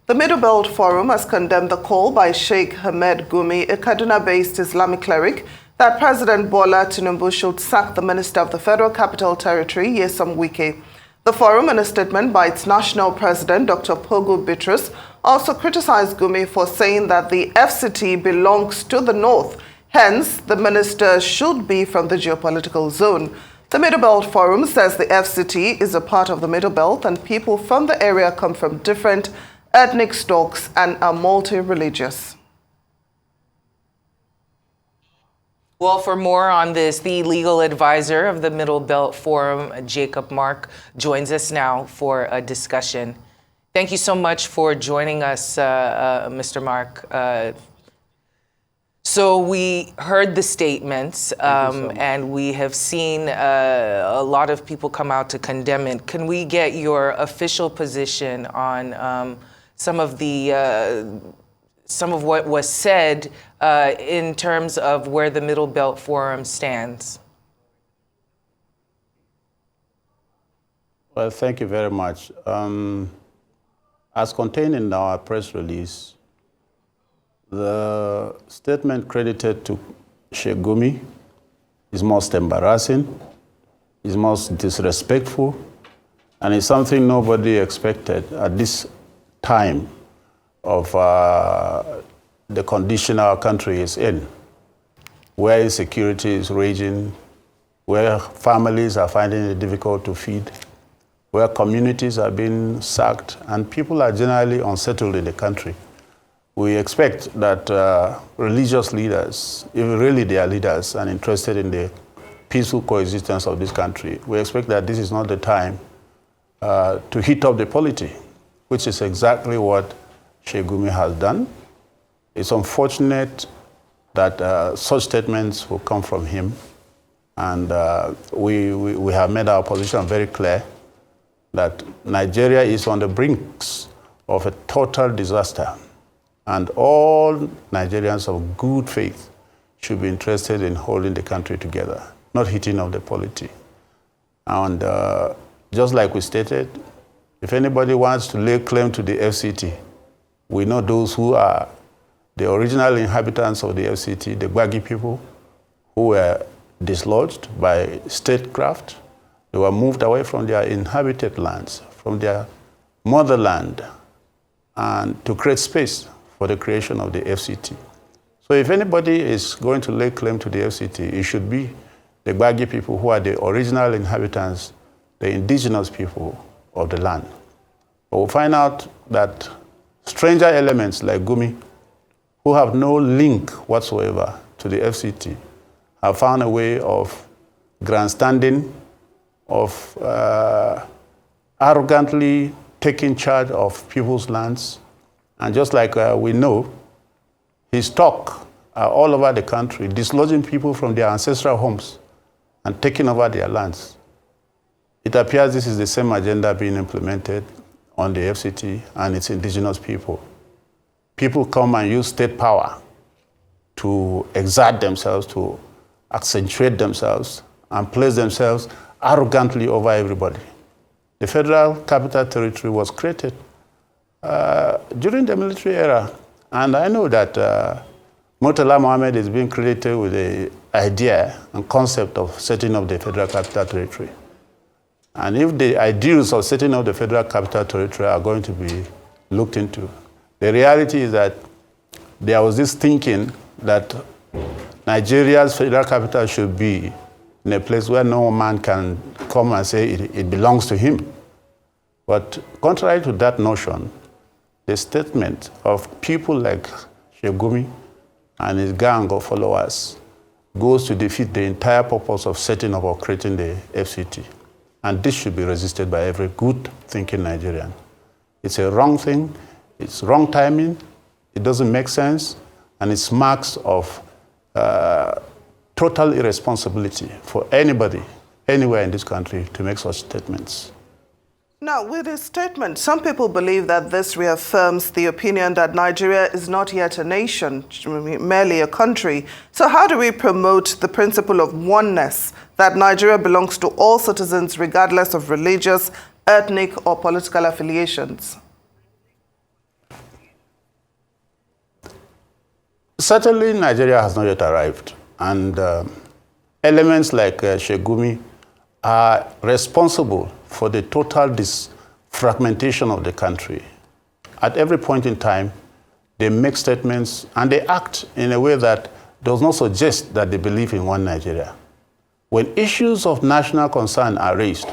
The Middle Belt Forum has condemned the call by Sheik Gumi, a Kaduna-based Islamic cleric, that President Bola Tinubu should sack the Minister of the Federal Capital Territory, Wike. The forum, in a statement by its national president, Dr. Pogu Bitrus, also criticized Gumi for saying that the FCT belongs to the north. Hence, the minister should be from the geopolitical zone. The Middle Belt Forum says the FCT is a part of the Middle Belt and people from the area come from different ethnic stocks and are multi-religious. Well, for more on this, the legal advisor of the Middle Belt Forum, Jacob Mark, joins us now for a discussion. Thank you so much for joining us, Mr. Mark. So we heard the statements, and we have seen a lot of people come out to condemn it. Can we get your official position on some of what was said in terms of where the Middle Belt Forum stands? Well, thank you very much. As contained in our press release, the statement credited to Sheik Gumi is most embarrassing, is most disrespectful, and is something nobody expected at this time of the condition our country is in, where insecurity is raging, where families are finding it difficult to feed, where communities are being sacked, and people are generally unsettled in the country. We expect that religious leaders, if really they are leaders and interested in the peaceful coexistence of this country, we expect that this is not the time to heat up the polity, which is exactly what Sheik Gumi has done. It's unfortunate that such statements will come from him, and we have made our position very clear that Nigeria is on the brinks of a total disaster, and all Nigerians of good faith should be interested in holding the country together, not heating up the polity. And just like we stated, if anybody wants to lay claim to the FCT, we know those who are the original inhabitants of the FCT, the Gbagi people, who were dislodged by statecraft. They were moved away from their inhabited lands, from their motherland, and to create space for the creation of the FCT. So if anybody is going to lay claim to the FCT, it should be the Gbagi people who are the original inhabitants, the indigenous people of the land. But we'll find out that stranger elements like Gumi, who have no link whatsoever to the FCT, have found a way of grandstanding, of arrogantly taking charge of people's lands. And just like we know, his talk all over the country, dislodging people from their ancestral homes and taking over their lands. It appears this is the same agenda being implemented on the FCT and its indigenous people. People come and use state power to exert themselves, to accentuate themselves, and place themselves arrogantly over everybody. The Federal Capital Territory was created during the military era, and I know that Murtala Mohammed is being credited with the idea and concept of setting up the Federal Capital Territory. And if the ideals of setting up the Federal Capital Territory are going to be looked into, the reality is that there was this thinking that Nigeria's federal capital should be in a place where no man can come and say it belongs to him. But contrary to that notion, the statement of people like Sheik Gumi and his gang of followers goes to defeat the entire purpose of setting up or creating the FCT. And this should be resisted by every good-thinking Nigerian. It's a wrong thing, it's wrong timing, it doesn't make sense, and it's marks of total irresponsibility for anybody, anywhere in this country, to make such statements. Now, with his statement, some people believe that this reaffirms the opinion that Nigeria is not yet a nation, merely a country. So how do we promote the principle of oneness, that Nigeria belongs to all citizens regardless of religious, ethnic, or political affiliations? Certainly, Nigeria has not yet arrived. And elements like Sheik Gumi are responsible for the total fragmentation of the country. At every point in time, they make statements and they act in a way that does not suggest that they believe in one Nigeria. When issues of national concern are raised,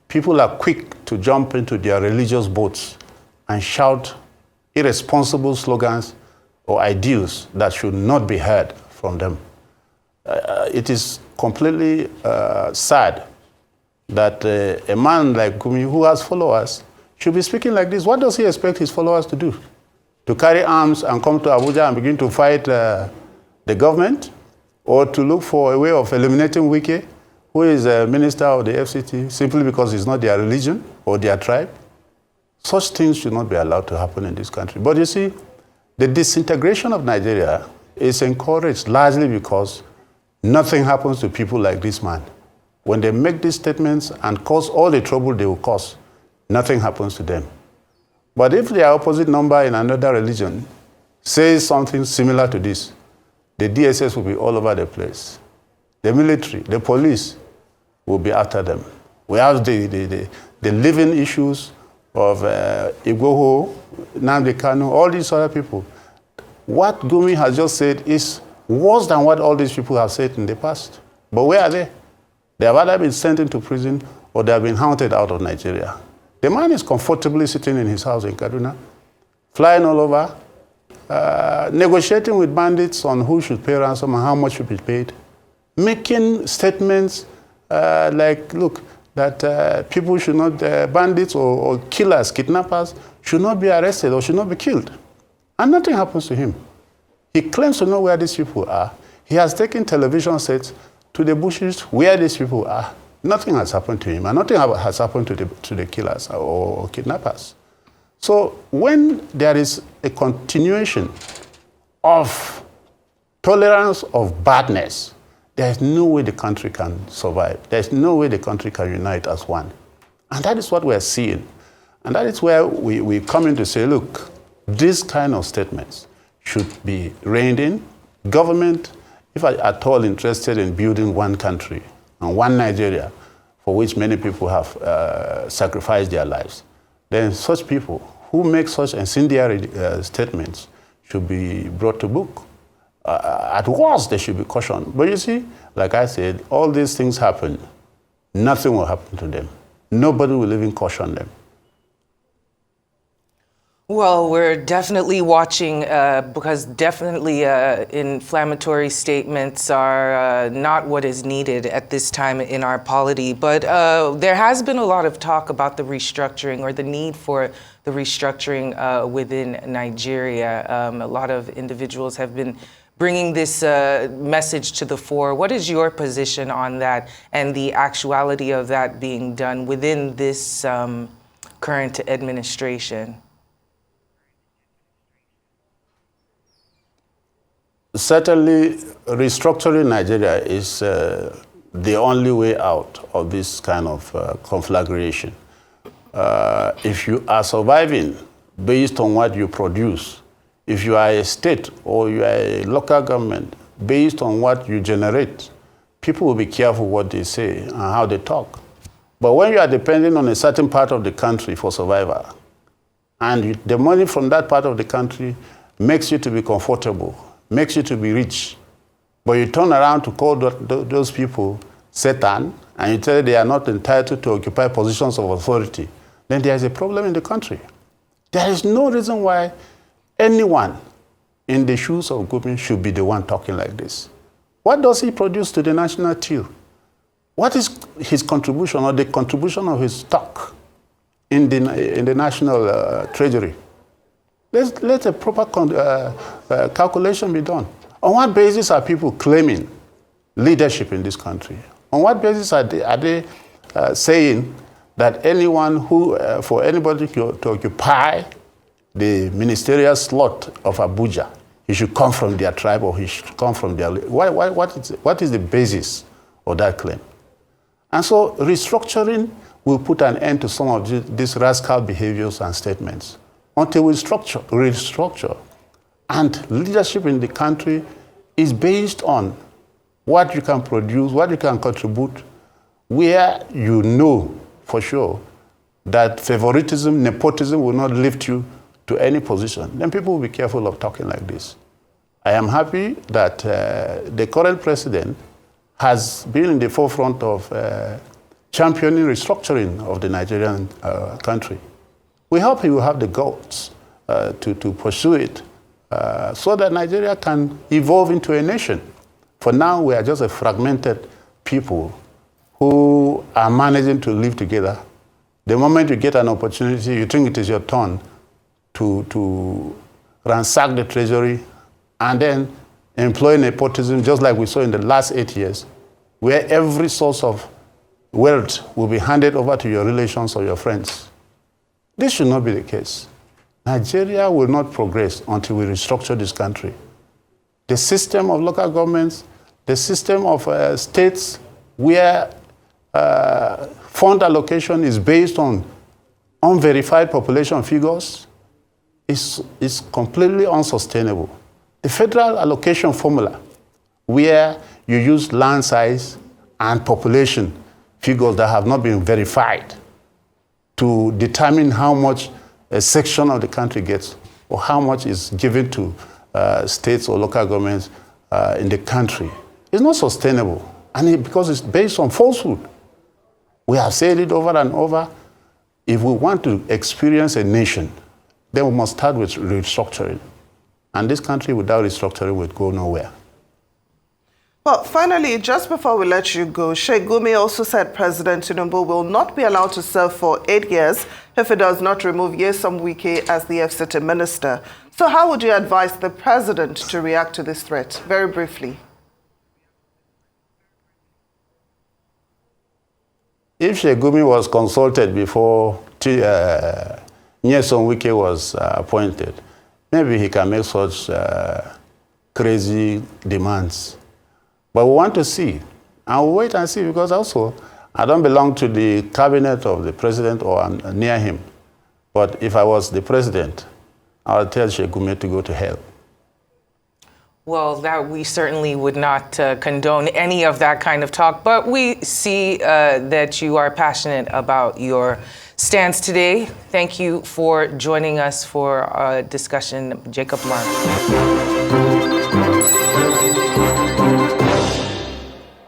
people are quick to jump into their religious boats and shout irresponsible slogans or ideals that should not be heard from them. It is completely sad that a man like Gumi, who has followers, should be speaking like this. What does he expect his followers to do? To carry arms and come to Abuja and begin to fight the government? Or to look for a way of eliminating Wike, who is a minister of the FCT, simply because he's not their religion or their tribe? Such things should not be allowed to happen in this country. But you see, the disintegration of Nigeria is encouraged largely because nothing happens to people like this man. When they make these statements and cause all the trouble they will cause, nothing happens to them. But if their opposite number in another religion says something similar to this, the DSS will be all over the place. The military, the police will be after them. We have the living issues of Igboho, Nnamdi Kanu, all these other people. What Gumi has just said is worse than what all these people have said in the past. But where are they? They have either been sent into prison or they have been hunted out of Nigeria. The man is comfortably sitting in his house in Kaduna, flying all over, negotiating with bandits on who should pay ransom and how much should be paid, making statements like, look, that people should not, bandits or killers, kidnappers, should not be arrested or should not be killed. And nothing happens to him. He claims to know where these people are. He has taken television sets to the bushes where these people are. Nothing has happened to him, and nothing has happened to the killers or kidnappers. So when there is a continuation of tolerance of badness, there is no way the country can survive. There is no way the country can unite as one. And that is what we are seeing. And that is where we come in to say, look, these kind of statements should be reined in. Government, if at all interested in building one country and one Nigeria, for which many people have sacrificed their lives, then such people who make such incendiary statements should be brought to book. At worst, they should be cautioned. But you see, like I said, all these things happen. Nothing will happen to them. Nobody will even caution them. Well, we're definitely watching because definitely inflammatory statements are not what is needed at this time in our polity. But there has been a lot of talk about the restructuring or the need for the restructuring within Nigeria. A lot of individuals have been bringing this message to the fore. What is your position on that and the actuality of that being done within this current administration? Certainly, restructuring Nigeria is the only way out of this kind of conflagration. If you are surviving based on what you produce, if you are a state or you are a local government based on what you generate, people will be careful what they say and how they talk. But when you are depending on a certain part of the country for survival, and the money from that part of the country makes you to be comfortable, makes you to be rich, but you turn around to call those people Satan, and you tell them they are not entitled to occupy positions of authority, then there is a problem in the country. There is no reason why anyone in the shoes of Gumi should be the one talking like this. What does he produce to the national till? What is his contribution or the contribution of his stock in the national treasury? Let a proper calculation be done. On what basis are people claiming leadership in this country? On what basis are they saying that anyone who, for anybody to occupy the ministerial slot of Abuja, he should come from their tribe or he should come from their... What is the basis of that claim? And so restructuring will put an end to some of these rascal behaviors and statements. Until we restructure, And leadership in the country is based on what you can produce, what you can contribute, where you know for sure that favoritism, nepotism will not lift you to any position. Then people will be careful of talking like this. I am happy that the current president has been in the forefront of championing restructuring of the Nigerian country. We hope he will have the guts to pursue it so that Nigeria can evolve into a nation. For now, we are just a fragmented people who are managing to live together. The moment you get an opportunity, you think it is your turn to ransack the treasury and then employ nepotism, just like we saw in the last 8 years, where every source of wealth will be handed over to your relations or your friends. This should not be the case. Nigeria will not progress until we restructure this country. The system of local governments, the system of states where fund allocation is based on unverified population figures is completely unsustainable. The federal allocation formula, where you use land size and population figures that have not been verified to determine how much a section of the country gets or how much is given to states or local governments in the country, is not sustainable. And because it's based on falsehood. We have said it over and over. If we want to experience a nation, then we must start with restructuring. And this country without restructuring would go nowhere. Well, finally, just before we let you go, Sheik Gumi also said President Tinubu will not be allowed to serve for 8 years if he does not remove Nyesom Wike as the FCT minister. So how would you advise the president to react to this threat? Very briefly. If Sheik Gumi was consulted before Nyesom Wike was appointed, maybe he can make such crazy demands. But we want to see, and we'll wait and see, because also I don't belong to the cabinet of the president or I'm near him. But if I was the president, I would tell Sheik Gumi to go to hell. Well, that we certainly would not condone any of that kind of talk, but we see that you are passionate about your stance today. Thank you for joining us for our discussion, Jacob Mark.